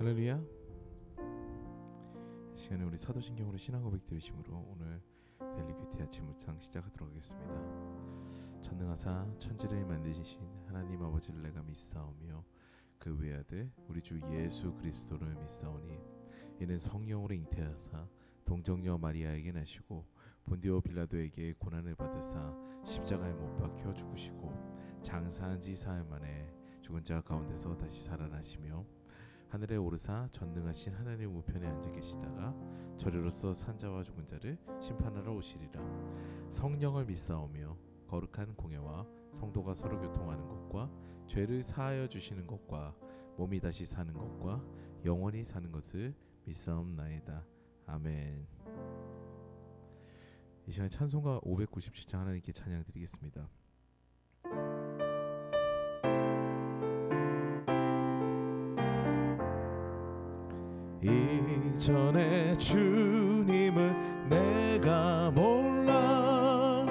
할렐루야. 이 시간에 우리 사도신경으로 신앙 고백 들으심으로 오늘 데일리 큐티 아침 묵상 시작하도록 하겠습니다. 전능하사 천지를 만드신 하나님 아버지를 내가 믿사오며 그 외아들 우리 주 예수 그리스도를 믿사오니 이는 성령으로 잉태하사 동정녀 마리아에게 나시고 본디오 빌라도에게 고난을 받으사 십자가에 못 박혀 죽으시고 장사한 지 사흘 만에 죽은 자 가운데서 다시 살아나시며 하늘에 오르사 전능하신 하나님 우편에 앉아 계시다가 저리로서 산자와 죽은 자를 심판하러 오시리라. 성령을 믿사오며 거룩한 공예와 성도가 서로 교통하는 것과 죄를 사하여 주시는 것과 몸이 다시 사는 것과 영원히 사는 것을 믿사옵나이다. 아멘. 이 시간 찬송가 597장 하나님께 찬양 드리겠습니다. 이전에 주님을 내가 몰라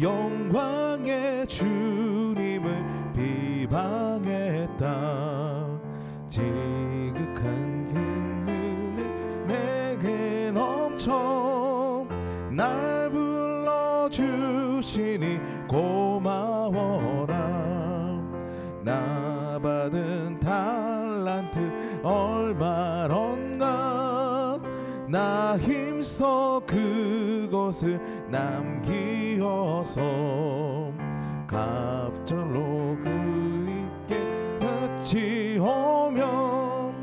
영광의 주님을 비방했다. 지극한 기쁨이 내게 넘쳐 날 불러주시니 고마워라. 나 받은 달란트 얼마런가 나 힘써 그것을 남기어서 갑절로 그리께 같이 오면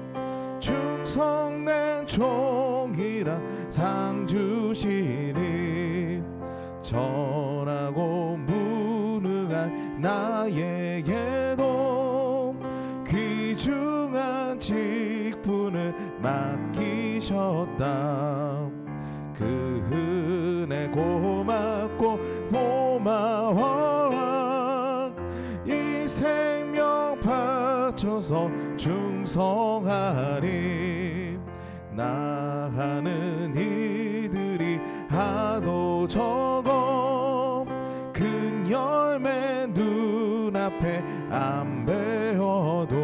충성된 종이라 상 주시니 전하고 무능한 나에게도 귀중한 직분을 맡기셨다. 그 은혜 고맙고 고마워라. 이 생명 바쳐서 충성하리. 나 하는 이들이 하도 적어 큰 열매 눈앞에 안 배워도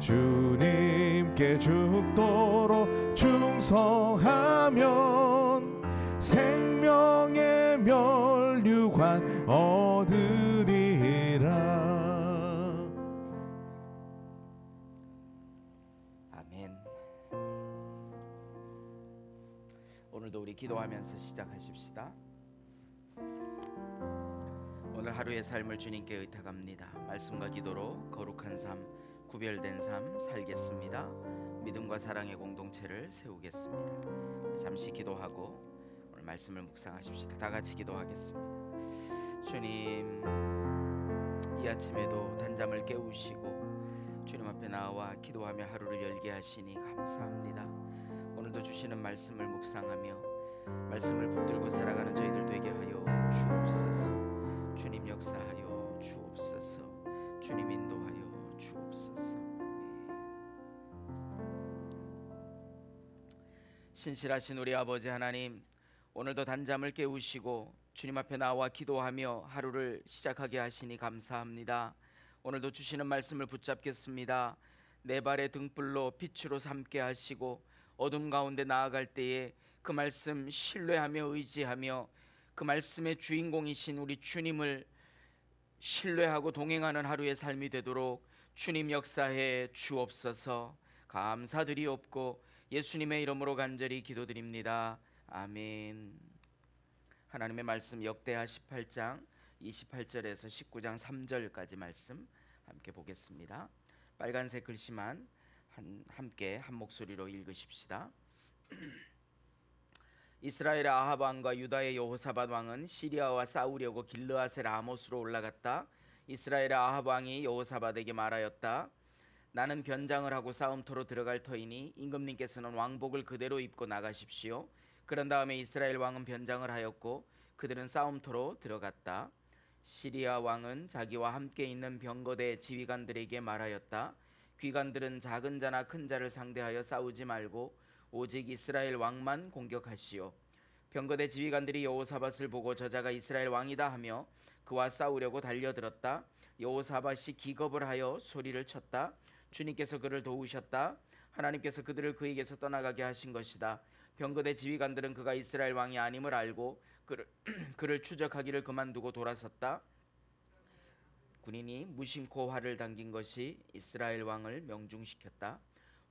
주님께 죽도록 충성하면 생명의 면류관 얻으리라. 아멘. 오늘도 우리 기도하면서 시작하십시다. 오늘 하루의 삶을 주님께 의탁합니다. 말씀과 기도로 거룩한 삶, 구별된 삶 살겠습니다. 믿음과 사랑의 공동체를 세우겠습니다. 잠시 기도하고 오늘 말씀을 묵상하십시다. 다 같이 기도하겠습니다. 주님, 이 아침에도 단잠을 깨우시고 주님 앞에 나와 기도하며 하루를 열게 하시니 감사합니다. 오늘도 주시는 말씀을 묵상하며 말씀을 붙들고 살아가는 저희들 되게 하여 주옵소서. 주님 역사하여 주옵소서. 주님 인도하여 주옵소서. 신실하신 우리 아버지 하나님, 오늘도 단잠을 깨우시고 주님 앞에 나와 기도하며 하루를 시작하게 하시니 감사합니다. 오늘도 주시는 말씀을 붙잡겠습니다. 내 발의 등불로 빛으로 삼게 하시고 어둠 가운데 나아갈 때에 그 말씀 신뢰하며 의지하며 그 말씀의 주인공이신 우리 주님을 신뢰하고 동행하는 하루의 삶이 되도록 주님 역사해 주옵소서. 감사드리옵고 예수님의 이름으로 간절히 기도드립니다. 아멘. 하나님의 말씀 역대하 18장 28절에서 19장 3절까지 말씀 함께 보겠습니다. 빨간색 글씨만 함께 한 목소리로 읽으십시다. 이스라엘의 아합 왕과 유다의 여호사밧 왕은 시리아와 싸우려고 길르앗의 라못으로 올라갔다. 이스라엘의 아합 왕이 여호사밧에게 말하였다. 나는 변장을 하고 싸움터로 들어갈 터이니 임금님께서는 왕복을 그대로 입고 나가십시오. 그런 다음에 이스라엘 왕은 변장을 하였고 그들은 싸움터로 들어갔다. 시리아 왕은 자기와 함께 있는 병거대 지휘관들에게 말하였다. 귀관들은 작은 자나 큰 자를 상대하여 싸우지 말고 오직 이스라엘 왕만 공격하시오. 병거대 지휘관들이 여호사밧을 보고 저자가 이스라엘 왕이다 하며 그와 싸우려고 달려들었다. 여호사밧이 기겁을 하여 소리를 쳤다. 주님께서 그를 도우셨다. 하나님께서 그들을 그에게서 떠나가게 하신 것이다. 병거대 지휘관들은 그가 이스라엘 왕이 아님을 알고 그를 추적하기를 그만두고 돌아섰다. 군인이 무심코 활을 당긴 것이 이스라엘 왕을 명중시켰다.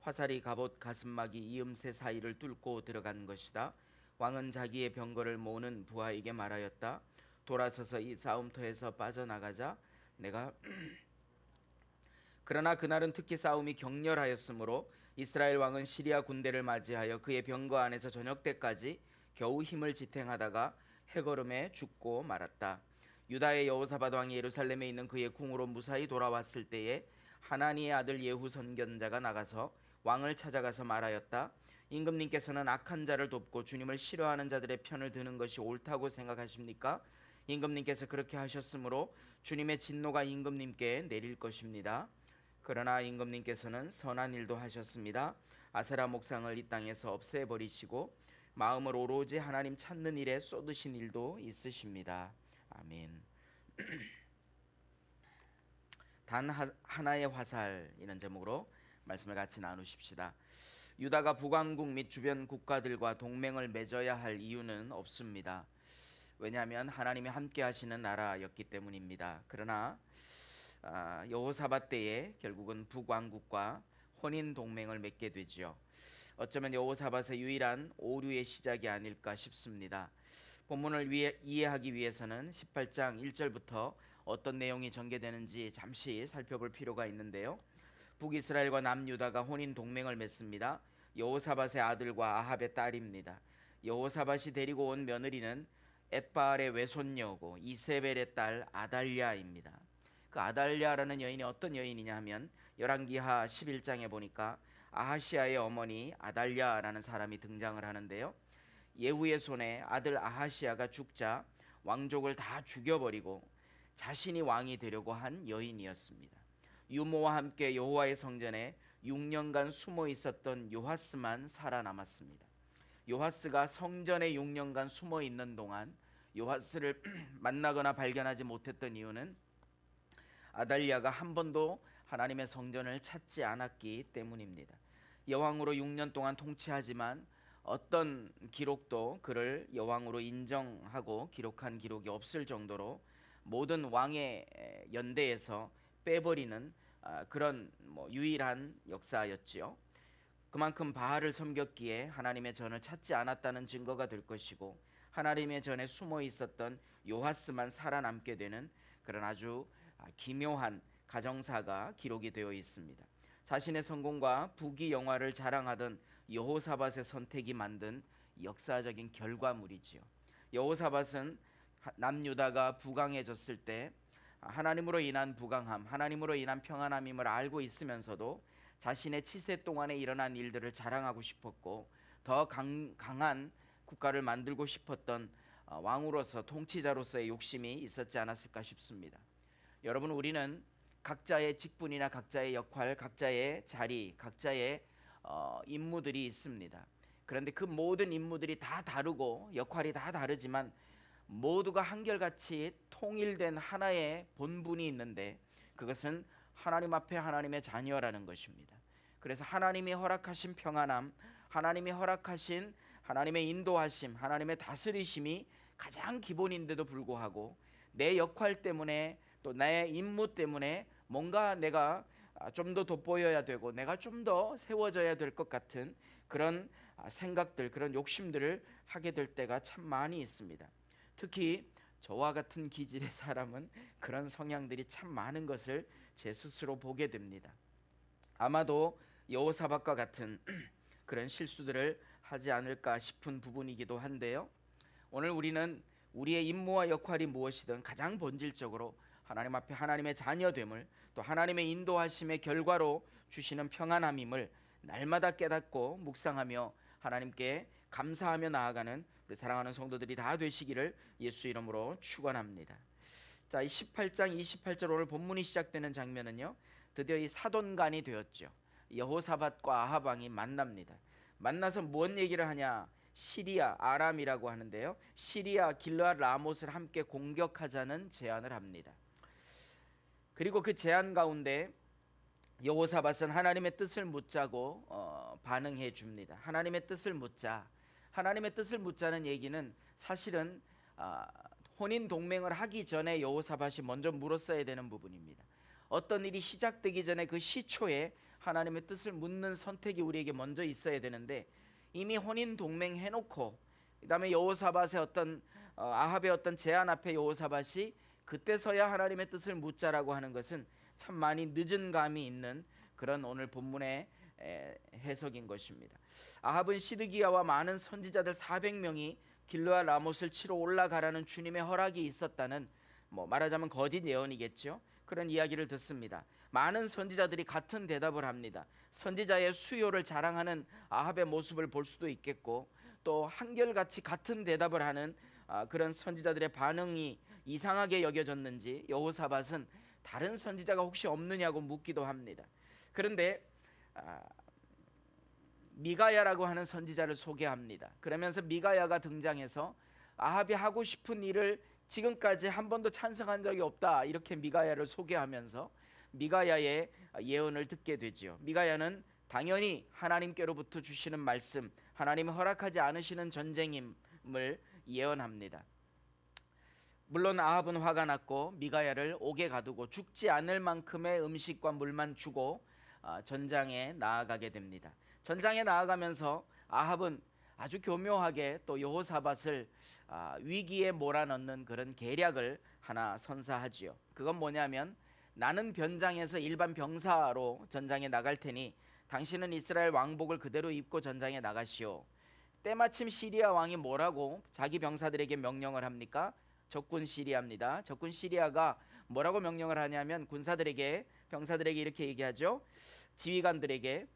화살이 갑옷 가슴막이 이음새 사이를 뚫고 들어간 것이다. 왕은 자기의 병거를 모으는 부하에게 말하였다. 돌아서서 이 싸움터에서 빠져나가자. 내가 그러나 그날은 특히 싸움이 격렬하였으므로 이스라엘 왕은 시리아 군대를 맞이하여 그의 병거 안에서 저녁 때까지 겨우 힘을 지탱하다가 해걸음에 죽고 말았다. 유다의 여호사밧 왕이 예루살렘에 있는 그의 궁으로 무사히 돌아왔을 때에 하나니의 아들 예후 선견자가 나가서 왕을 찾아가서 말하였다. 임금님께서는 악한 자를 돕고 주님을 싫어하는 자들의 편을 드는 것이 옳다고 생각하십니까? 임금님께서 그렇게 하셨으므로 주님의 진노가 임금님께 내릴 것입니다. 그러나 임금님께서는 선한 일도 하셨습니다. 아세라 목상을 이 땅에서 없애버리시고 마음을 오로지 하나님 찾는 일에 쏟으신 일도 있으십니다. 아멘. 단 하나의 화살 이런 제목으로 말씀을 같이 나누십시다. 유다가 북왕국 및 주변 국가들과 동맹을 맺어야 할 이유는 없습니다. 왜냐하면 하나님이 함께 하시는 나라였기 때문입니다. 그러나 여호사밧 때에 결국은 북왕국과 혼인 동맹을 맺게 되지요. 어쩌면 여호사밧의 유일한 오류의 시작이 아닐까 싶습니다. 본문을 이해하기 위해서는 18장 1절부터 어떤 내용이 전개되는지 잠시 살펴볼 필요가 있는데요. 북이스라엘과 남유다가 혼인 동맹을 맺습니다. 여호사밧의 아들과 아합의 딸입니다. 여호사밧이 데리고 온 며느리는 엣바알의 외손녀고 이세벨의 딸 아달랴입니다. 그 아달랴라는 여인이 어떤 여인이냐 하면 열왕기하 11장에 보니까 아하시아의 어머니 아달랴라는 사람이 등장을 하는데요. 예후의 손에 아들 아하시아가 죽자 왕족을 다 죽여버리고 자신이 왕이 되려고 한 여인이었습니다. 유모와 함께 여호와의 성전에 6년간 숨어 있었던 요하스만 살아남았습니다. 요하스가 성전에 6년간 숨어 있는 동안 요하스를 만나거나 발견하지 못했던 이유는 아달랴가 한 번도 하나님의 성전을 찾지 않았기 때문입니다. 여왕으로 6년 동안 통치하지만 어떤 기록도 그를 여왕으로 인정하고 기록한 기록이 없을 정도로 모든 왕의 연대에서 빼버리는 그런 유일한 역사였지요. 그만큼 바알을 섬겼기에 하나님의 전을 찾지 않았다는 증거가 될 것이고 하나님의 전에 숨어 있었던 요하스만 살아남게 되는 그런 아주 기묘한 가정사가 기록이 되어 있습니다. 자신의 성공과 부귀 영화를 자랑하던 여호사밧의 선택이 만든 역사적인 결과물이지요. 여호사밧은 남유다가 부강해졌을 때 하나님으로 인한 부강함, 하나님으로 인한 평안함임을 알고 있으면서도 자신의 치세 동안에 일어난 일들을 자랑하고 싶었고 더 강한 국가를 만들고 싶었던 왕으로서 통치자로서의 욕심이 있었지 않았을까 싶습니다. 여러분, 우리는 각자의 직분이나 각자의 역할, 각자의 자리, 각자의 임무들이 있습니다. 그런데 그 모든 임무들이 다 다르고 역할이 다 다르지만 모두가 한결같이 통일된 하나의 본분이 있는데 그것은 하나님 앞에 하나님의 자녀라는 것입니다. 그래서 하나님이 허락하신 평안함, 하나님이 허락하신 하나님의 인도하심, 하나님의 다스리심이 가장 기본인데도 불구하고 내 역할 때문에 또 나의 임무 때문에 뭔가 내가 좀 더 돋보여야 되고 내가 좀 더 세워져야 될 것 같은 그런 생각들, 그런 욕심들을 하게 될 때가 참 많이 있습니다. 특히 저와 같은 기질의 사람은 그런 성향들이 참 많은 것을 제 스스로 보게 됩니다. 아마도 여호사밧과 같은 그런 실수들을 하지 않을까 싶은 부분이기도 한데요. 오늘 우리는 우리의 임무와 역할이 무엇이든 가장 본질적으로 하나님 앞에 하나님의 자녀됨을 또 하나님의 인도하심의 결과로 주시는 평안함임을 날마다 깨닫고 묵상하며 하나님께 감사하며 나아가는 우리 사랑하는 성도들이 다 되시기를 예수 이름으로 축원합니다. 자, 이 18장 28절 오늘 본문이 시작되는 장면은요, 드디어 이 사돈간이 되었죠. 여호사밧과 아합 왕이 만납니다. 만나서 뭔 얘기를 하냐? 시리아, 아람이라고 하는데요, 시리아 길르앗 라못을 함께 공격하자는 제안을 합니다. 그리고 그 제안 가운데 여호사밧은 하나님의 뜻을 묻자고 반응해 줍니다. 하나님의 뜻을 묻자. 하나님의 뜻을 묻자는 얘기는 사실은 혼인 동맹을 하기 전에 여호사밧이 먼저 물었어야 되는 부분입니다. 어떤 일이 시작되기 전에 그 시초에 하나님의 뜻을 묻는 선택이 우리에게 먼저 있어야 되는데, 이미 혼인 동맹 해놓고 그다음에 여호사밧의 어떤 아합의 어떤 제안 앞에 여호사밧이 그때서야 하나님의 뜻을 묻자라고 하는 것은 참 많이 늦은 감이 있는 그런 오늘 본문의 해석인 것입니다. 아합은 시드기야와 많은 선지자들 400명이 길르앗 라못을 치러 올라가라는 주님의 허락이 있었다는, 말하자면 거짓 예언이겠죠. 그런 이야기를 듣습니다. 많은 선지자들이 같은 대답을 합니다. 선지자의 수요를 자랑하는 아합의 모습을 볼 수도 있겠고, 또 한결같이 같은 대답을 하는 그런 선지자들의 반응이 이상하게 여겨졌는지 여호사밧은 다른 선지자가 혹시 없느냐고 묻기도 합니다. 그런데 미가야라고 하는 선지자를 소개합니다. 그러면서 미가야가 등장해서 아합이 하고 싶은 일을 지금까지 한 번도 찬성한 적이 없다, 이렇게 미가야를 소개하면서 미가야의 예언을 듣게 되지요. 미가야는 당연히 하나님께로부터 주시는 말씀, 하나님이 허락하지 않으시는 전쟁임을 예언합니다. 물론 아합은 화가 났고 미가야를 옥에 가두고 죽지 않을 만큼의 음식과 물만 주고 전장에 나아가게 됩니다. 전장에 나아가면서 아합은 아주 교묘하게 또 여호사밧을 위기에 몰아넣는 그런 계략을 하나 선사하지요. 그건 뭐냐면, 나는 변장에서 일반 병사로 전장에 나갈 테니 당신은 이스라엘 왕복을 그대로 입고 전장에 나가시오. 때마침 시리아 왕이 뭐라고 자기 병사들에게 명령을 합니까? 적군 시리아입니다. 적군 시리아가 뭐라고 명령을 하냐면, 병사들에게 이렇게 얘기하죠. 지휘관들에게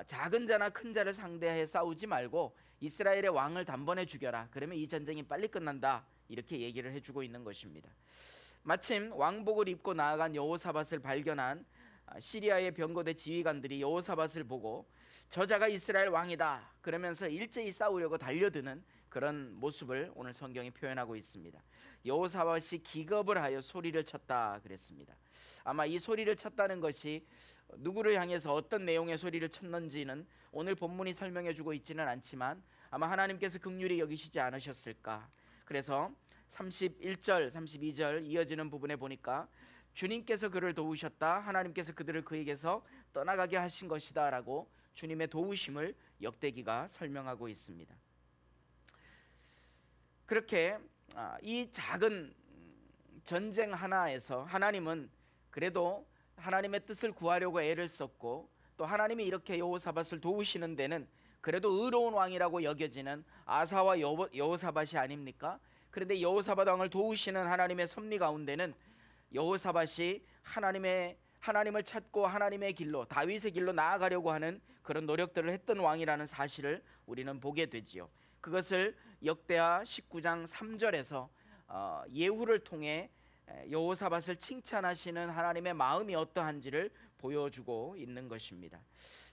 작은 자나 큰 자를 상대해 싸우지 말고 이스라엘의 왕을 단번에 죽여라. 그러면 이 전쟁이 빨리 끝난다. 이렇게 얘기를 해주고 있는 것입니다. 마침 왕복을 입고 나아간 여호사밧을 발견한 시리아의 병거대 지휘관들이 여호사밧을 보고 저자가 이스라엘 왕이다 그러면서 일제히 싸우려고 달려드는 그런 모습을 오늘 성경이 표현하고 있습니다. 여호사밧이 기겁을 하여 소리를 쳤다 그랬습니다. 아마 이 소리를 쳤다는 것이 누구를 향해서 어떤 내용의 소리를 쳤는지는 오늘 본문이 설명해 주고 있지는 않지만 아마 하나님께서 긍휼히 여기시지 않으셨을까. 그래서 31절 32절 이어지는 부분에 보니까 주님께서 그를 도우셨다, 하나님께서 그들을 그에게서 떠나가게 하신 것이다 라고 주님의 도우심을 역대기가 설명하고 있습니다. 그렇게 이 작은 전쟁 하나에서 하나님은 그래도 하나님의 뜻을 구하려고 애를 썼고, 또 하나님이 이렇게 여호사밧을 도우시는 데는 그래도 의로운 왕이라고 여겨지는 아사와 여호사밧이 아닙니까? 그런데 여호사밧 왕을 도우시는 하나님의 섭리 가운데는 여호사밧이 하나님을 찾고 하나님의 길로, 다윗의 길로 나아가려고 하는 그런 노력들을 했던 왕이라는 사실을 우리는 보게 되지요. 그것을 역대하 19장 3절에서 예후를 통해 여호사밧을 칭찬하시는 하나님의 마음이 어떠한지를 보여주고 있는 것입니다.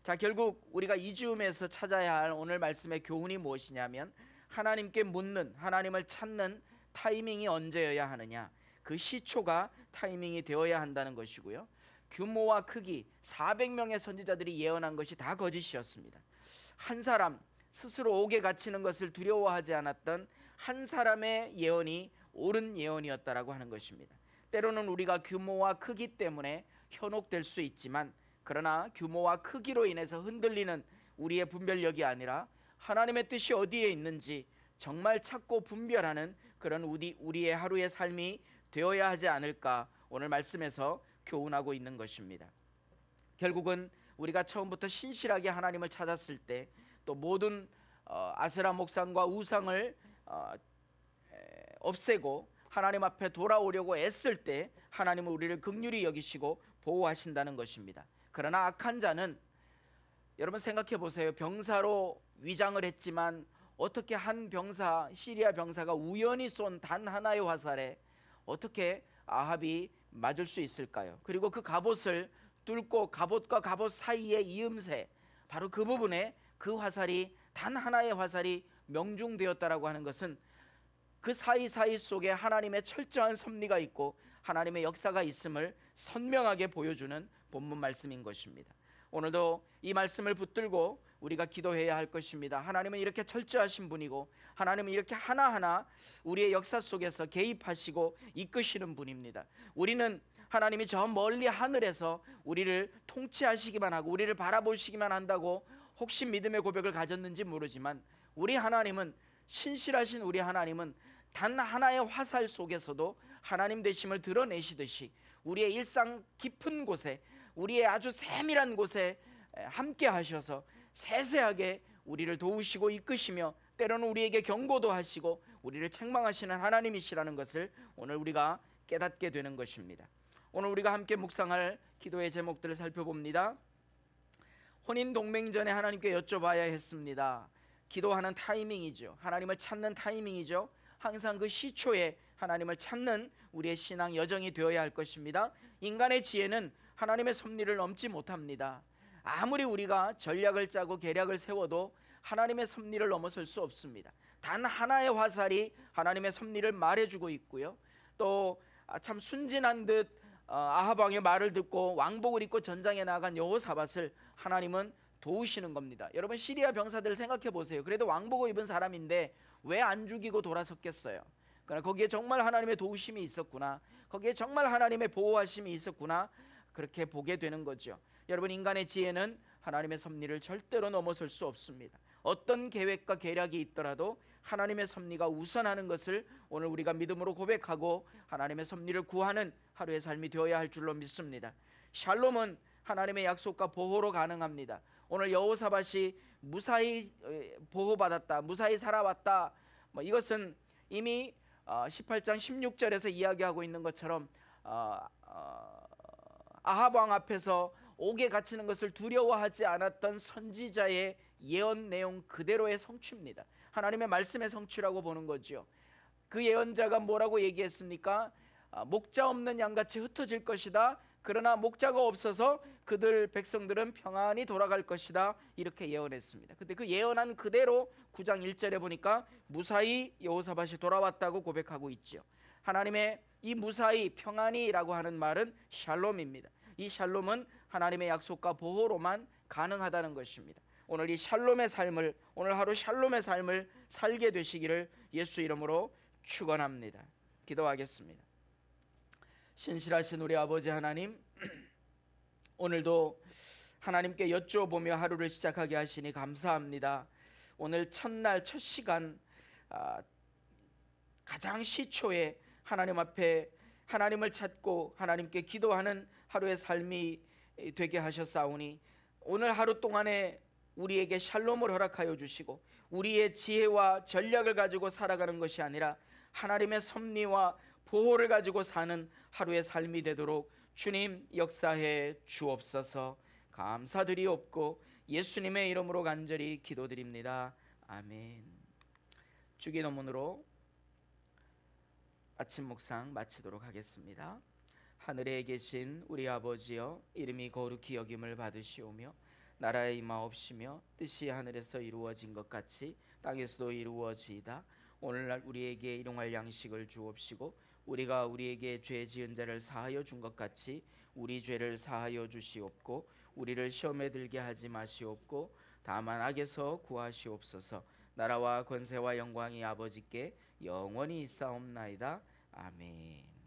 자, 결국 우리가 이 즈음에서 찾아야 할 오늘 말씀의 교훈이 무엇이냐면, 하나님께 묻는, 하나님을 찾는 타이밍이 언제여야 하느냐, 그 시초가 타이밍이 되어야 한다는 것이고요. 규모와 크기, 400명의 선지자들이 예언한 것이 다 거짓이었습니다. 한 사람, 스스로 옥에 갇히는 것을 두려워하지 않았던 한 사람의 예언이 옳은 예언이었다라고 하는 것입니다. 때로는 우리가 규모와 크기 때문에 현혹될 수 있지만, 그러나 규모와 크기로 인해서 흔들리는 우리의 분별력이 아니라 하나님의 뜻이 어디에 있는지 정말 찾고 분별하는 그런 우리의 하루의 삶이 되어야 하지 않을까, 오늘 말씀에서 교훈하고 있는 것입니다. 결국은 우리가 처음부터 신실하게 하나님을 찾았을 때, 또 모든 아세라 목상과 우상을 없애고 하나님 앞에 돌아오려고 애쓸 때 하나님은 우리를 긍휼히 여기시고 보호하신다는 것입니다. 그러나 악한 자는, 여러분 생각해 보세요. 병사로 위장을 했지만 어떻게 한 병사, 시리아 병사가 우연히 쏜 단 하나의 화살에 어떻게 아합이 맞을 수 있을까요? 그리고 그 갑옷을 뚫고 갑옷과 갑옷 사이의 이음새, 바로 그 부분에 그 화살이, 단 하나의 화살이 명중되었다라고 하는 것은 그 사이사이 속에 하나님의 철저한 섭리가 있고 하나님의 역사가 있음을 선명하게 보여주는 본문 말씀인 것입니다. 오늘도 이 말씀을 붙들고 우리가 기도해야 할 것입니다. 하나님은 이렇게 철저하신 분이고 하나님은 이렇게 하나하나 우리의 역사 속에서 개입하시고 이끄시는 분입니다. 우리는 하나님이 저 멀리 하늘에서 우리를 통치하시기만 하고 우리를 바라보시기만 한다고 혹시 믿음의 고백을 가졌는지 모르지만 우리 하나님은, 신실하신 우리 하나님은 단 하나의 화살 속에서도 하나님 되심을 드러내시듯이 우리의 일상 깊은 곳에, 우리의 아주 세밀한 곳에 함께 하셔서 세세하게 우리를 도우시고 이끄시며 때로는 우리에게 경고도 하시고 우리를 책망하시는 하나님이시라는 것을 오늘 우리가 깨닫게 되는 것입니다. 오늘 우리가 함께 묵상할 기도의 제목들을 살펴봅니다. 혼인 동맹 전에 하나님께 여쭤봐야 했습니다. 기도하는 타이밍이죠. 하나님을 찾는 타이밍이죠. 항상 그 시초에 하나님을 찾는 우리의 신앙 여정이 되어야 할 것입니다. 인간의 지혜는 하나님의 섭리를 넘지 못합니다. 아무리 우리가 전략을 짜고 계략을 세워도 하나님의 섭리를 넘어설 수 없습니다. 단 하나의 화살이 하나님의 섭리를 말해주고 있고요. 또 참 순진한 듯 아합 왕의 말을 듣고 왕복을 입고 전장에 나간 여호사밧을 하나님은 도우시는 겁니다. 여러분, 시리아 병사들 생각해 보세요. 그래도 왕복을 입은 사람인데 왜 안 죽이고 돌아섰겠어요? 그러나 거기에 정말 하나님의 도우심이 있었구나, 거기에 정말 하나님의 보호하심이 있었구나, 그렇게 보게 되는 거죠. 여러분, 인간의 지혜는 하나님의 섭리를 절대로 넘어설 수 없습니다. 어떤 계획과 계략이 있더라도 하나님의 섭리가 우선하는 것을 오늘 우리가 믿음으로 고백하고 하나님의 섭리를 구하는 하루의 삶이 되어야 할 줄로 믿습니다. 샬롬은 하나님의 약속과 보호로 가능합니다. 오늘 여호사밧이 무사히 보호받았다, 무사히 살아왔다, 이것은 이미 18장 16절에서 이야기하고 있는 것처럼 아합 왕 앞에서 옥에 갇히는 것을 두려워하지 않았던 선지자의 예언 내용 그대로의 성취입니다. 하나님의 말씀의 성취라고 보는 거죠. 그 예언자가 뭐라고 얘기했습니까? 목자 없는 양같이 흩어질 것이다. 그러나 목자가 없어서 그들 백성들은 평안히 돌아갈 것이다. 이렇게 예언했습니다. 근데 그 예언한 그대로 9장 1절에 보니까 무사히 여호사밧이 돌아왔다고 고백하고 있죠. 하나님의 이 무사히 평안히라고 하는 말은 샬롬입니다. 이 샬롬은 하나님의 약속과 보호로만 가능하다는 것입니다. 오늘 이 샬롬의 삶을, 오늘 하루 샬롬의 삶을 살게 되시기를 예수 이름으로 축원합니다. 기도하겠습니다. 신실하신 우리 아버지 하나님, 오늘도 하나님께 여쭤보며 하루를 시작하게 하시니 감사합니다. 오늘 첫날 첫 시간 가장 시초에 하나님 앞에 하나님을 찾고 하나님께 기도하는 하루의 삶이 되게 하셨사오니 오늘 하루 동안에 우리에게 샬롬을 허락하여 주시고 우리의 지혜와 전략을 가지고 살아가는 것이 아니라 하나님의 섭리와 보호를 가지고 사는 하루의 삶이 되도록 주님 역사해 주옵소서. 감사드리옵고 예수님의 이름으로 간절히 기도드립니다. 아멘. 주기도문으로 아침 묵상 마치도록 하겠습니다. 하늘에 계신 우리 아버지여, 이름이 거룩히 여김을 받으시오며 나라의 임하옵시며 뜻이 하늘에서 이루어진 것 같이 땅에서도 이루어지이다. 오늘날 우리에게 일용할 양식을 주옵시고 우리가 우리에게 죄 지은 자를 사하여 준 것 같이 우리 죄를 사하여 주시옵고 우리를 시험에 들게 하지 마시옵고 다만 악에서 구하시옵소서. 나라와 권세와 영광이 아버지께 영원히 있사옵나이다. 아멘.